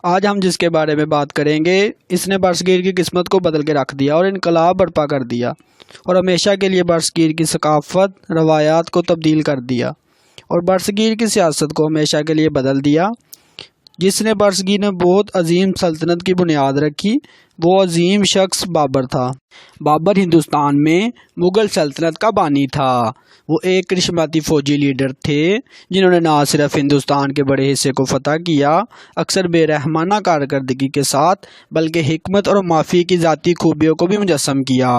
آج ہم جس کے بارے میں بات کریں گے اس نے برصغیر کی قسمت کو بدل کے رکھ دیا اور انقلاب برپا کر دیا اور ہمیشہ کے لیے برصغیر کی ثقافت روایات کو تبدیل کر دیا اور برصغیر کی سیاست کو ہمیشہ کے لیے بدل دیا۔ جس نے برصغیر میں بہت عظیم سلطنت کی بنیاد رکھی وہ عظیم شخص بابر تھا۔ بابر ہندوستان میں مغل سلطنت کا بانی تھا۔ وہ ایک کرشماتی فوجی لیڈر تھے جنہوں نے نہ صرف ہندوستان کے بڑے حصے کو فتح کیا اکثر بے رحمانہ کارکردگی کے ساتھ بلکہ حکمت اور معافی کی ذاتی خوبیوں کو بھی مجسم کیا۔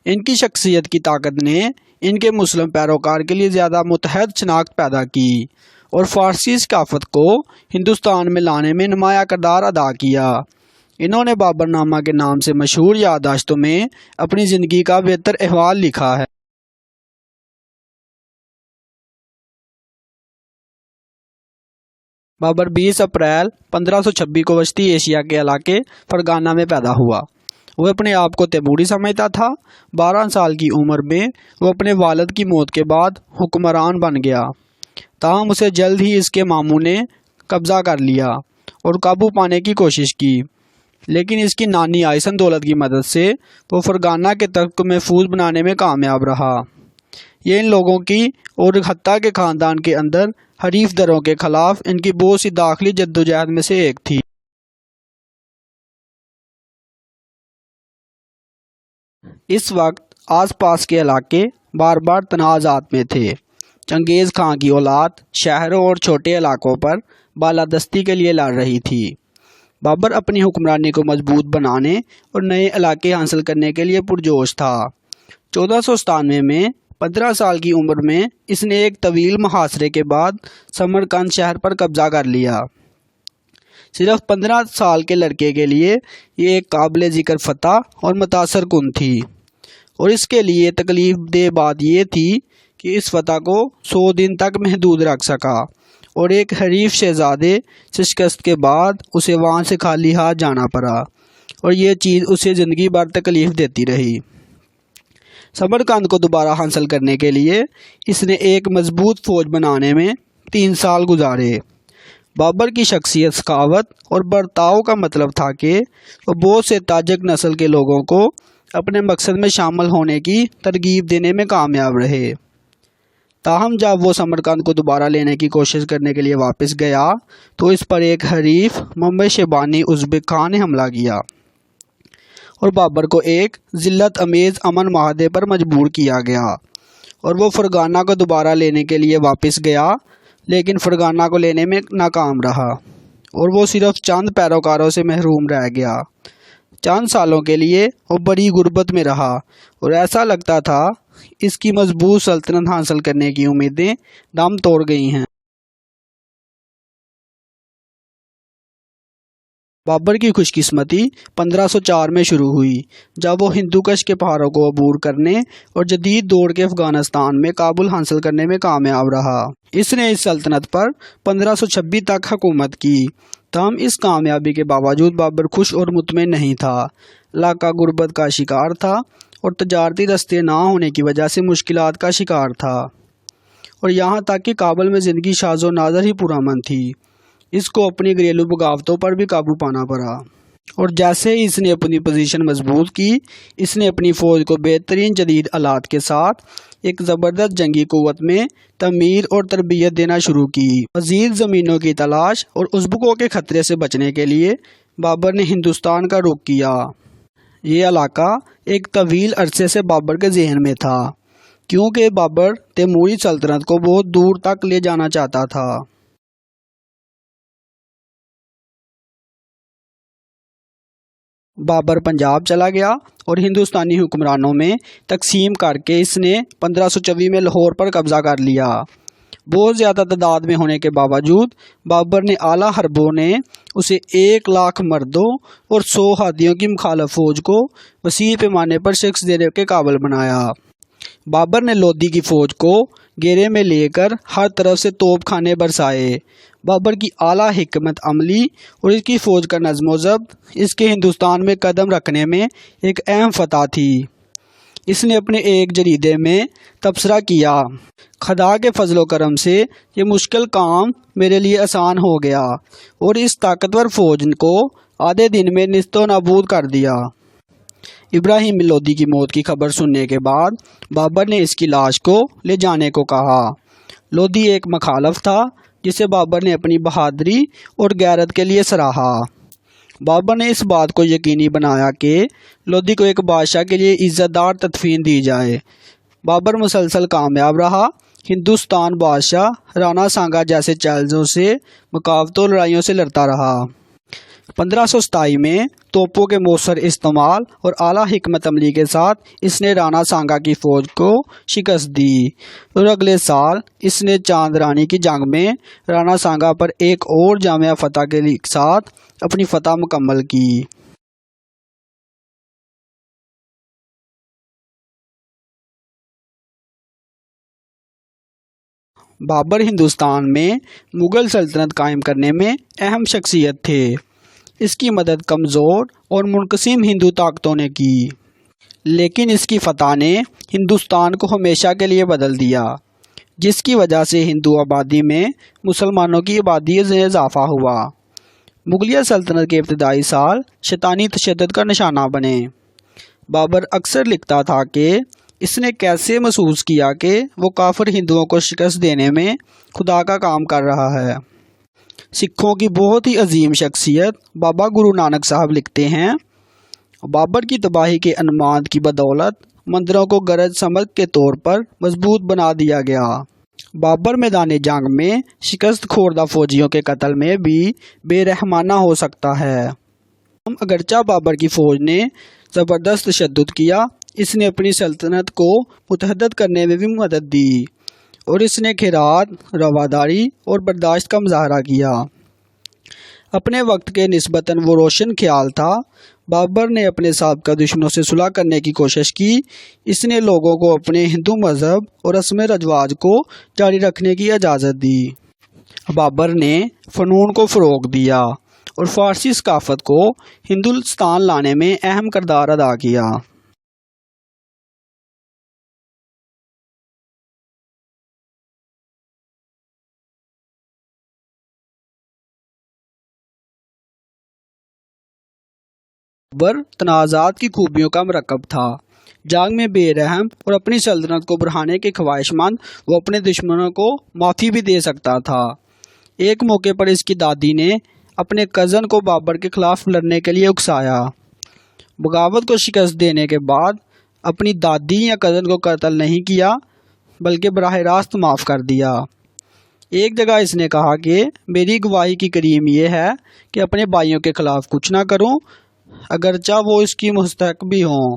ان کی شخصیت کی طاقت نے ان کے مسلم پیروکار کے لیے زیادہ متحد شناخت پیدا کی اور فارسی ثقافت کو ہندوستان میں لانے میں نمایاں کردار ادا کیا۔ انہوں نے بابر نامہ کے نام سے مشہور یادداشتوں میں اپنی زندگی کا بہتر احوال لکھا ہے۔ بابر 20 اپریل 1526 کو وسطی ایشیا کے علاقے فرغانہ میں پیدا ہوا۔ وہ اپنے آپ کو تیموری سمجھتا تھا۔ 12 سال کی عمر میں وہ اپنے والد کی موت کے بعد حکمران بن گیا، تاہم اسے جلد ہی اس کے ماموں نے قبضہ کر لیا اور قابو پانے کی کوشش کی، لیکن اس کی نانی آئسن دولت کی مدد سے وہ فرغانہ کے تخت کو محفوظ بنانے میں کامیاب رہا۔ یہ ان لوگوں کی اور حتیٰ کے خاندان کے اندر حریف دروں کے خلاف ان کی بہت سی داخلی جدوجہد میں سے ایک تھی۔ اس وقت آس پاس کے علاقے بار بار تنازعات میں تھے۔ چنگیز خان کی اولاد شہروں اور چھوٹے علاقوں پر بالادستی کے لیے لڑ رہی تھی۔ بابر اپنی حکمرانی کو مضبوط بنانے اور نئے علاقے حاصل کرنے کے لیے پرجوش تھا۔ 1497 میں 15 سال کی عمر میں اس نے ایک طویل محاصرے کے بعد سمرقند شہر پر قبضہ کر لیا۔ صرف 15 سال کے لڑکے کے لیے یہ ایک قابل ذکر فتح اور متاثر کن تھی، اور اس کے لیے تکلیف دہ بات یہ تھی کہ اس فتح کو 100 دن تک محدود رکھ سکا اور ایک حریف شہزادے سے شکست کے بعد اسے وہاں سے خالی ہاتھ جانا پڑا، اور یہ چیز اسے زندگی بھر تکلیف دیتی رہی۔ سمرقند کو دوبارہ حاصل کرنے کے لیے اس نے ایک مضبوط فوج بنانے میں 3 سال گزارے۔ بابر کی شخصیت، سخاوت اور برتاؤ کا مطلب تھا کہ وہ بہت سے تاجک نسل کے لوگوں کو اپنے مقصد میں شامل ہونے کی ترغیب دینے میں کامیاب رہے۔ تاہم جب وہ سمرقند کو دوبارہ لینے کی کوشش کرنے کے لیے واپس گیا تو اس پر ایک حریف محمد شیبانی ازبک خان نے حملہ کیا اور بابر کو ایک ذلت امیز امن معاہدے پر مجبور کیا گیا، اور وہ فرغانہ کو دوبارہ لینے کے لیے واپس گیا، لیکن فرغانہ کو لینے میں ناکام رہا اور وہ صرف چند پیروکاروں سے محروم رہ گیا۔ چند سالوں کے لیے وہ بڑی غربت میں رہا اور ایسا لگتا تھا اس کی مضبوط سلطنت حاصل کرنے کی امیدیں دم توڑ گئی ہیں۔ بابر کی خوش قسمتی 1504 میں شروع ہوئی جب وہ ہندو کش کے پہاڑوں کو عبور کرنے اور جدید دور کے افغانستان میں کابل حاصل کرنے میں کامیاب رہا۔ اس نے اس سلطنت پر 1526 تک حکومت کی، تاہم اس کامیابی کے باوجود بابر خوش اور مطمئن نہیں تھا۔ علاقہ غربت کا شکار تھا اور تجارتی راستے نہ ہونے کی وجہ سے مشکلات کا شکار تھا، اور یہاں تک کہ کابل میں زندگی شاذ و نادر ہی پرامن تھی۔ اس کو اپنی گھریلو بغاوتوں پر بھی قابو پانا پڑا، اور جیسے ہی اس نے اپنی پوزیشن مضبوط کی اس نے اپنی فوج کو بہترین جدید آلات کے ساتھ ایک زبردست جنگی قوت میں تعمیر اور تربیت دینا شروع کی۔ مزید زمینوں کی تلاش اور ازبکوں کے خطرے سے بچنے کے لیے بابر نے ہندوستان کا رخ کیا۔ یہ علاقہ ایک طویل عرصے سے بابر کے ذہن میں تھا، کیونکہ بابر تیموری سلطنت کو بہت دور تک لے جانا چاہتا تھا۔ بابر پنجاب چلا گیا اور ہندوستانی حکمرانوں میں تقسیم کر کے اس نے 1524 میں لاہور پر قبضہ کر لیا۔ بہت زیادہ تعداد میں ہونے کے باوجود بابر نے اعلیٰ حربوں نے اسے 1 لاکھ مردوں اور 100 ہاتھیوں کی مخالف فوج کو وسیع پیمانے پر شکست دینے کے قابل بنایا۔ بابر نے لودھی کی فوج کو گھیرے میں لے کر ہر طرف سے توپ خانے برسائے۔ بابر کی اعلیٰ حکمت عملی اور اس کی فوج کا نظم و ضبط اس کے ہندوستان میں قدم رکھنے میں ایک اہم فتح تھی۔ اس نے اپنے ایک جریدے میں تبصرہ کیا، خدا کے فضل و کرم سے یہ مشکل کام میرے لیے آسان ہو گیا اور اس طاقتور فوج کو آدھے دن میں نیست و نابود کر دیا۔ ابراہیم لودھی کی موت کی خبر سننے کے بعد بابر نے اس کی لاش کو لے جانے کو کہا۔ لودھی ایک مخالف تھا جسے بابر نے اپنی بہادری اور غیرت کے لیے سراہا۔ بابر نے اس بات کو یقینی بنایا کہ لودھی کو ایک بادشاہ کے لیے عزت دار تدفین دی جائے۔ بابر مسلسل کامیاب رہا۔ ہندوستان بادشاہ رانا سانگا جیسے چیلنجوں سے مقابلوں لڑائیوں سے لڑتا رہا۔ 1527 میں توپوں کے مؤثر استعمال اور اعلیٰ حکمت عملی کے ساتھ اس نے رانا سانگا کی فوج کو شکست دی اور اگلے سال اس نے چاند رانی کی جنگ میں رانا سانگا پر ایک اور جامع فتح کے ساتھ اپنی فتح مکمل کی۔ بابر ہندوستان میں مغل سلطنت قائم کرنے میں اہم شخصیت تھے۔ اس کی مدد کمزور اور منقسم ہندو طاقتوں نے کی، لیکن اس کی فتح نے ہندوستان کو ہمیشہ کے لیے بدل دیا، جس کی وجہ سے ہندو آبادی میں مسلمانوں کی آبادی میں اضافہ ہوا۔ مغلیہ سلطنت کے ابتدائی سال شیطانی تشدد کا نشانہ بنے۔ بابر اکثر لکھتا تھا کہ اس نے کیسے محسوس کیا کہ وہ کافر ہندوؤں کو شکست دینے میں خدا کا کام کر رہا ہے۔ سکھوں کی بہت ہی عظیم شخصیت بابا گرو نانک صاحب لکھتے ہیں، بابر کی تباہی کے انماد کی بدولت مندروں کو گرج سمجھ کے طور پر مضبوط بنا دیا گیا۔ بابر میدان جنگ میں شکست خوردہ فوجیوں کے قتل میں بھی بے رحمانہ ہو سکتا ہے۔ اگرچہ بابر کی فوج نے زبردست تشدد کیا، اس نے اپنی سلطنت کو متحد کرنے میں بھی مدد دی اور اس نے خیرات، رواداری اور برداشت کا مظاہرہ کیا۔ اپنے وقت کے نسبتاً وہ روشن خیال تھا۔ بابر نے اپنے سابقہ دشمنوں سے صلح کرنے کی کوشش کی۔ اس نے لوگوں کو اپنے ہندو مذہب اور رسم رواج کو جاری رکھنے کی اجازت دی۔ بابر نے فنون کو فروغ دیا اور فارسی ثقافت کو ہندوستان لانے میں اہم کردار ادا کیا۔ بابر تنازعات کی خوبیوں کا مرکب تھا۔ جنگ میں بے رحم اور اپنی سلطنت کو بڑھانے کے خواہش مند، وہ اپنے دشمنوں کو معافی بھی دے سکتا تھا۔ ایک موقع پر اس کی دادی نے اپنے کزن کو بابر کے خلاف لڑنے کے لیے اکسایا۔ بغاوت کو شکست دینے کے بعد اپنی دادی یا کزن کو قتل نہیں کیا بلکہ براہ راست معاف کر دیا۔ ایک جگہ اس نے کہا کہ میری گواہی کی کریم یہ ہے کہ اپنے بھائیوں کے خلاف کچھ نہ کروں، اگرچہ وہ اس کی مستحق بھی ہوں۔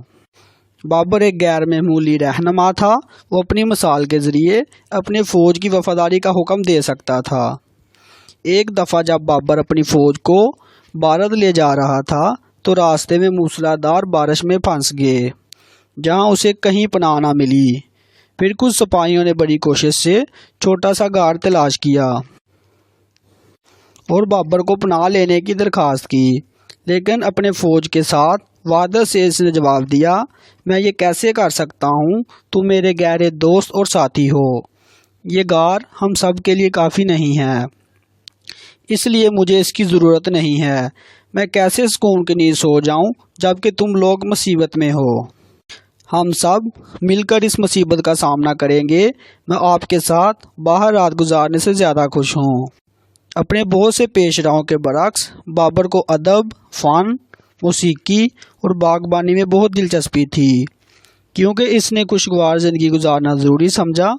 بابر ایک غیر معمولی رہنما تھا۔ وہ اپنی مثال کے ذریعے اپنے فوج کی وفاداری کا حکم دے سکتا تھا۔ ایک دفعہ جب بابر اپنی فوج کو بارد لے جا رہا تھا تو راستے میں موسلادھار بارش میں پھنس گئے، جہاں اسے کہیں پناہ نہ ملی۔ پھر کچھ سپاہیوں نے بڑی کوشش سے چھوٹا سا غار تلاش کیا اور بابر کو پناہ لینے کی درخواست کی، لیکن اپنے فوج کے ساتھ وحدت سے اس نے جواب دیا، میں یہ کیسے کر سکتا ہوں؟ تم میرے گہرے دوست اور ساتھی ہو۔ یہ غار ہم سب کے لیے کافی نہیں ہے، اس لیے مجھے اس کی ضرورت نہیں ہے۔ میں کیسے سکون کی نیند سو جاؤں جب کہ تم لوگ مصیبت میں ہو؟ ہم سب مل کر اس مصیبت کا سامنا کریں گے۔ میں آپ کے ساتھ باہر رات گزارنے سے زیادہ خوش ہوں۔ اپنے بہت سے پیش راؤں کے برعکس بابر کو ادب، فن، موسیقی اور باغبانی میں بہت دلچسپی تھی، کیونکہ اس نے خوشگوار زندگی گزارنا ضروری سمجھا۔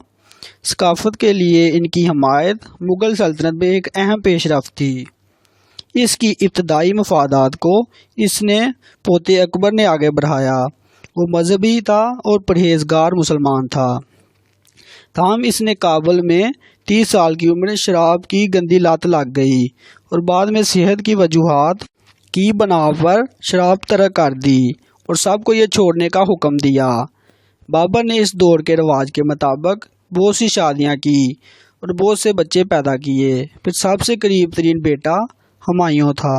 ثقافت کے لیے ان کی حمایت مغل سلطنت میں ایک اہم پیش رفت تھی۔ اس کی ابتدائی مفادات کو اس نے پوتے اکبر نے آگے بڑھایا۔ وہ مذہبی تھا اور پرہیزگار مسلمان تھا، تاہم اس نے کابل میں 30 سال کی عمر میں شراب کی گندی لت لگ گئی اور بعد میں صحت کی وجوہات کی بنا پر شراب ترک کر دی اور سب کو یہ چھوڑنے کا حکم دیا۔ بابر نے اس دور کے رواج کے مطابق بہت سی شادیاں کی اور بہت سے بچے پیدا کیے۔ پھر سب سے قریب ترین بیٹا ہمایوں تھا۔